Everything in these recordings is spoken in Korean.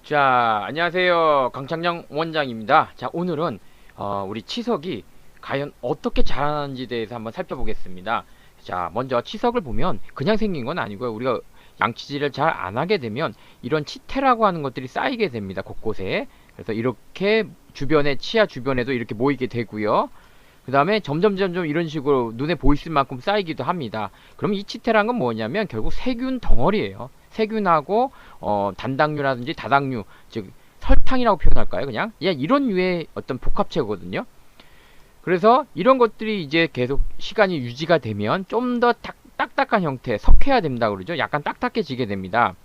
자, 안녕하세요. 강창정 원장입니다. 자, 오늘은 우리 치석이 과연 어떻게 자라나는지 대해서 한번 살펴보겠습니다. 자, 먼저 치석을 보면 그냥 생긴 건 아니고요. 우리가 양치질을 잘 안 하게 되면 이런 치태라고 하는 것들이 쌓이게 됩니다. 곳곳에. 그래서 이렇게 주변에, 치아 주변에도 이렇게 모이게 되고요. 그 다음에 점점 이런 식으로 눈에 보이실 만큼 쌓이기도 합니다. 그럼 이 치태란 건 뭐냐면 결국 세균 덩어리예요. 세균하고 단당류라든지 다당류, 즉 설탕이라고 표현할까요? 그냥 이런 류의 어떤 복합체거든요. 그래서 이런 것들이 이제 계속 시간이 유지가 되면 좀 더 딱딱한 형태, 석회화 된다 그러죠. 약간 딱딱해지게 됩니다.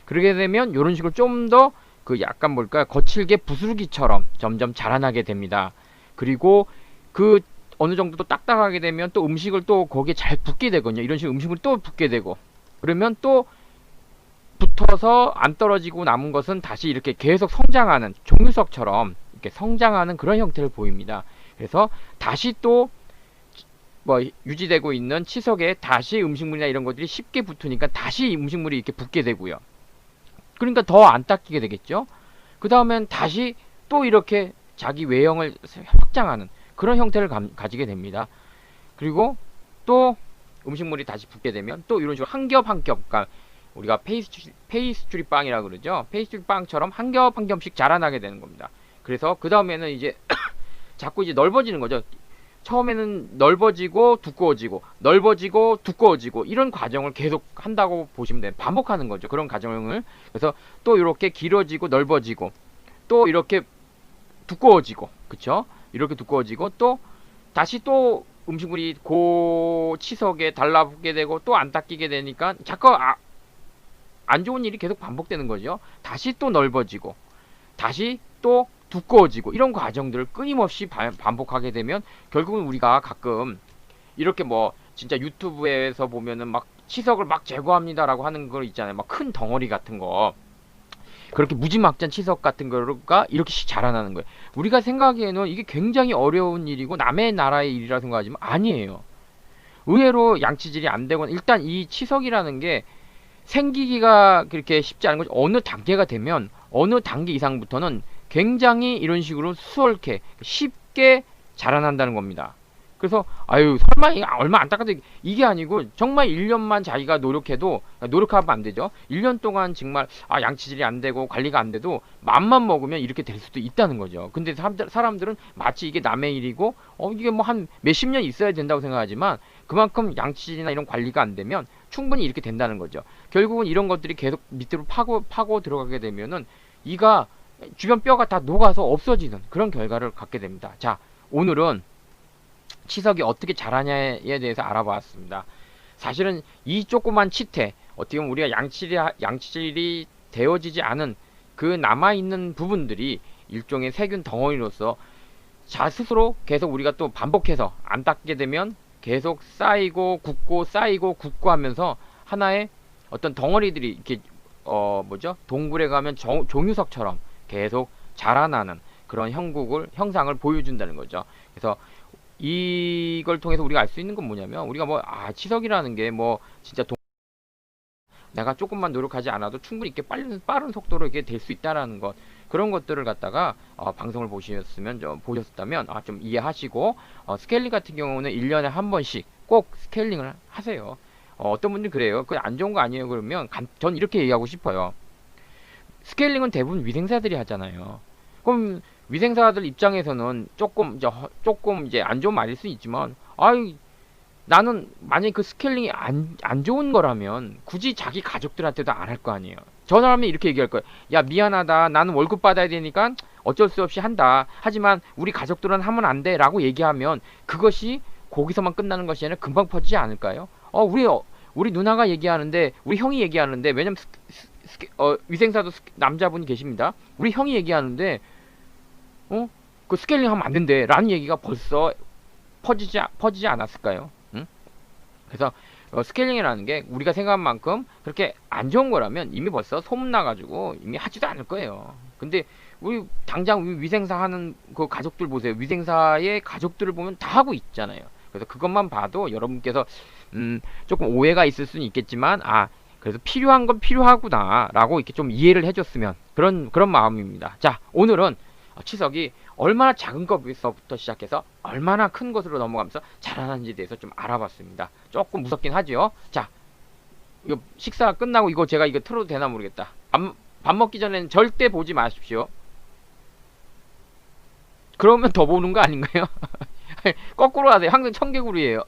그러게 되면 이런 식으로 좀 더 그 약간 뭘까요? 거칠게 부스러기처럼 점점 자라나게 됩니다. 그리고 그 어느 정도 또 딱딱하게 되면 또 음식을 또 거기에 잘 붙게 되거든요. 이런 식으로 음식을 또 붙게 되고 그러면 또 붙어서 안 떨어지고 남은 것은 다시 이렇게 계속 성장하는 종유석처럼 이렇게 성장하는 그런 형태를 보입니다. 그래서 다시 또 뭐 유지되고 있는 치석에 다시 음식물이나 이런 것들이 쉽게 붙으니까 다시 음식물이 이렇게 붙게 되고요. 그러니까 더 안 닦이게 되겠죠. 그 다음엔 다시 또 이렇게 자기 외형을 확장하는 그런 형태를 가지게 됩니다. 그리고 또 음식물이 다시 붙게 되면 또 이런 식으로 한 겹 한 겹, 그러니까 우리가 페이스트리 빵이라 그러죠. 페이스트리 빵처럼 한 겹 한 겹씩 자라나게 되는 겁니다. 그래서 그 다음에는 이제 자꾸 이제 넓어지는 거죠. 처음에는 넓어지고 두꺼워지고 넓어지고 두꺼워지고 이런 과정을 계속 한다고 보시면 돼요. 반복하는 거죠. 그런 과정을. 그래서 또 이렇게 길어지고 넓어지고 또 이렇게 두꺼워지고, 그쵸? 이렇게 두꺼워지고 또 다시 또 음식물이 치석에 달라붙게 되고 또 안 닦이게 되니까 자꾸 안 좋은 일이 계속 반복되는 거죠. 다시 또 넓어지고 다시 또 두꺼워지고 이런 과정들을 끊임없이 반복하게 되면 결국은 우리가 가끔 이렇게 뭐 진짜 유튜브에서 보면은 막 치석을 막 제거합니다라고 하는 거 있잖아요. 막 큰 덩어리 같은 거. 그렇게 무지막지한 치석 같은 거가 이렇게씩 자라나는 거예요. 우리가 생각하기에는 이게 굉장히 어려운 일이고 남의 나라의 일이라 생각하지만 아니에요. 의외로 양치질이 안 되거나 일단 이 치석이라는 게 생기기가 그렇게 쉽지 않은 거죠. 어느 단계가 되면 어느 단계 이상부터는 굉장히 이런 식으로 수월케 쉽게 자라난다는 겁니다. 그래서 아유 설마 얼마 안 닦아도 이게 아니고 정말 1년만 자기가 노력해도 노력하면 안 되죠. 1년 동안 정말 양치질이 안 되고 관리가 안 돼도 맘만 먹으면 이렇게 될 수도 있다는 거죠. 근데 사람들은 마치 이게 남의 일이고 이게 뭐 한 몇십 년 있어야 된다고 생각하지만 그만큼 양치질이나 이런 관리가 안 되면 충분히 이렇게 된다는 거죠. 결국은 이런 것들이 계속 밑으로 파고 들어가게 되면은 이가 주변 뼈가 다 녹아서 없어지는 그런 결과를 갖게 됩니다. 자, 오늘은 치석이 어떻게 자라냐에 대해서 알아보았습니다. 사실은 이 조그만 치태, 어떻게 보면 우리가 양치질이 되어지지 않은 그 남아있는 부분들이 일종의 세균 덩어리로서 자 스스로 계속 우리가 또 반복해서 안 닦게 되면 계속 쌓이고 굳고 쌓이고 굳고 하면서 하나의 어떤 덩어리들이 이렇게 뭐죠? 동굴에 가면 종유석처럼 계속 자라나는 그런 형상을 보여준다는 거죠. 그래서 이걸 통해서 우리가 알 수 있는 건 뭐냐면 우리가 뭐 치석이라는 게 뭐 진짜 내가 조금만 노력하지 않아도 충분히 이렇게 빠른 속도로 이렇게 될 수 있다라는 것 그런 것들을 갖다가 방송을 보셨다면 좀 이해하시고 스케일링 같은 경우는 1년에 한 번씩 꼭 스케일링을 하세요. 어떤 분들이 그래요. 그게 안 좋은 거 아니에요? 그러면 전 이렇게 얘기하고 싶어요. 스케일링은 대부분 위생사들이 하잖아요. 그럼 위생사들 입장에서는 조금 이제 안 좋은 말일 수 있지만, 나는 만약에 그 스케일링이 안 좋은 거라면 굳이 자기 가족들한테도 안 할 거 아니에요. 전화하면 이렇게 얘기할 거예요. 야, 미안하다. 나는 월급 받아야 되니까 어쩔 수 없이 한다. 하지만 우리 가족들은 하면 안 돼. 라고 얘기하면 그것이 거기서만 끝나는 것이 아니라 금방 퍼지지 않을까요? 우리 누나가 얘기하는데, 우리 형이 얘기하는데, 왜냐면 위생사도 남자분이 계십니다. 우리 형이 얘기하는데, 그 스케일링 하면 안 된대. 라는 얘기가 벌써 퍼지지 않았을까요? 응? 그래서 스케일링이라는 게 우리가 생각한 만큼 그렇게 안 좋은 거라면 이미 벌써 소문나가지고 이미 하지도 않을 거예요. 근데 당장 위생사 하는 그 가족들 보세요. 위생사의 가족들을 보면 다 하고 있잖아요. 그래서 그것만 봐도 여러분께서 조금 오해가 있을 수는 있겠지만 그래서 필요한 건 필요하구나 라고 이렇게 좀 이해를 해줬으면 그런 마음입니다. 자, 오늘은 치석이 얼마나 작은 것부터 시작해서 얼마나 큰 것으로 넘어가면서 자라는지에 대해서 좀 알아봤습니다. 조금 무섭긴 하죠. 자, 이거 식사 끝나고 이거 제가 이거 틀어도 되나 모르겠다. 밥 먹기 전에는 절대 보지 마십시오. 그러면 더 보는 거 아닌가요? 거꾸로 하세요. 항상 청개구리예요.